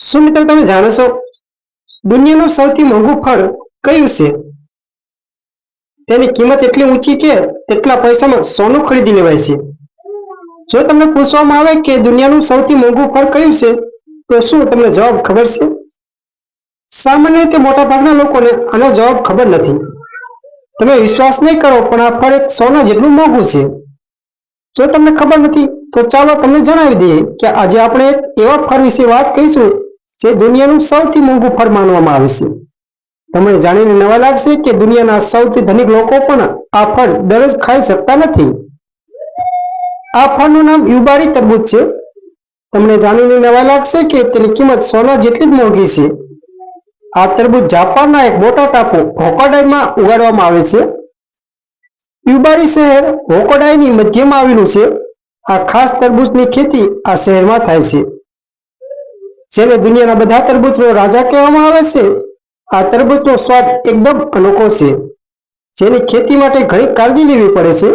શું મિત્ર તમે જાણો છો દુનિયાનું સૌથી મોંઘું ફળ કયું છે? તેની કિંમત એટલી ઊંચી કે તેટલા પૈસામાં સોનું ખરીદી લેવાય છે. જો તમને પૂછવામાં આવે કે દુનિયાનું સૌથી મોંઘું ફળ કયું છે, તો શું તમને જવાબ ખબર છે? સામાન્ય રીતે મોટાભાગના લોકોને આનો જવાબ ખબર નથી. તમે વિશ્વાસ નહીં કરો, પણ આ ફળ એક સોના જેટલું મોંઘું છે. જો તમને ખબર નથી તો ચાલો તમને જણાવી દઈએ કે આજે આપણે એક એવા ફળ વિશે વાત કરીશું જે દુનિયાનું સૌથી મોંઘું ફળ માનવામાં આવે છે. તમને જાણીને નવા લાગશે કે દુનિયાના સૌથી ધનિક લોકો પણ આ ફળ દરરોજ ખાઈ શકતા નથી. આ ફળનું નામ યુબારી તરબૂચ છે. તમને જાણીને નવા લાગશે કે તેની કિંમત સોના જેટલી જ મોંઘી છે. આ તરબૂચ જાપાનના એક મોટા ટાપુ હોકોડાઈમાં ઉગાડવામાં આવે છે. યુબારી શહેર હોકોડાઈની મધ્યમાં આવેલું છે. આ ખાસ તરબૂચની ખેતી આ શહેરમાં થાય છે. જેને દુનિયાના બધા તરબૂચનો રાજા કહેવામાં આવે છે. આ તરબૂચનો સ્વાદ એકદમ અનોખો છે, જેની ખેતી માટે ઘણી કાળજી લેવી પડે છે.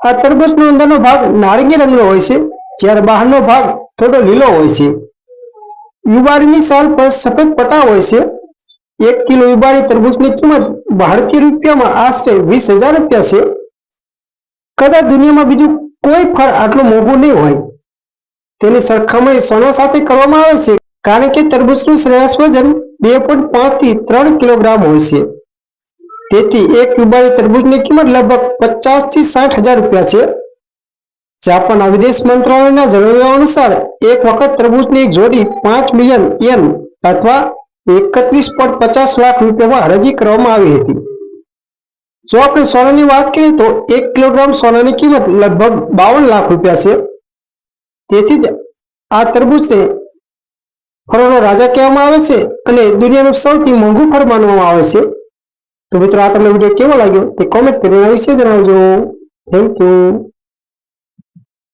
આ તરબૂચનો અંદરનો ભાગ નારંગી રંગનો હોય છે, જ્યારે બહારનો ભાગ થોડો લીલો હોય છે. યુબારીની સાલ પર સફેદ પટ્ટા હોય છે. 1 કિલો યુબારી તરબૂચની કિંમત ભારતીય રૂપિયામાં આશરે 20,000 રૂપિયા છે. કદાચ દુનિયામાં બીજું કોઈ ફળ આટલું મોંઘું નહીં હોય. તેની સરખામણી સોના સાથે કરવામાં આવે છે, કારણ કે તરબૂચનું સરેરાશ વજન 2.5 થી 3 કિલોગ્રામ હોય છે. તેથી એક યુબારી તરબૂચની કિંમત લગભગ 50 થી 60,000 રૂપિયા છે. જાપાનના વિદેશ મંત્રાલયના જણાવ્યા અનુસાર એક વખત તરબૂચની એક જોડી 5 મિલિયન યેન અથવા 31.50 લાખ રૂપિયામાં હરાજી કરવામાં આવી હતી. જો આપણે સોનાની વાત કરીએ તો 1 કિલોગ્રામ સોનાની કિંમત લગભગ 52 લાખ રૂપિયા છે. તેથી જ આ તરબૂચને ફળોનો રાજા કહેવામાં આવે છે અને દુનિયાનું સૌથી મોંઘું ફળ માનવામાં આવે છે. તો મિત્રો, આ તમને વિડીયો કેવો લાગ્યો તે કોમેન્ટ કરીને આ વિશે જણાવજો. Thank you.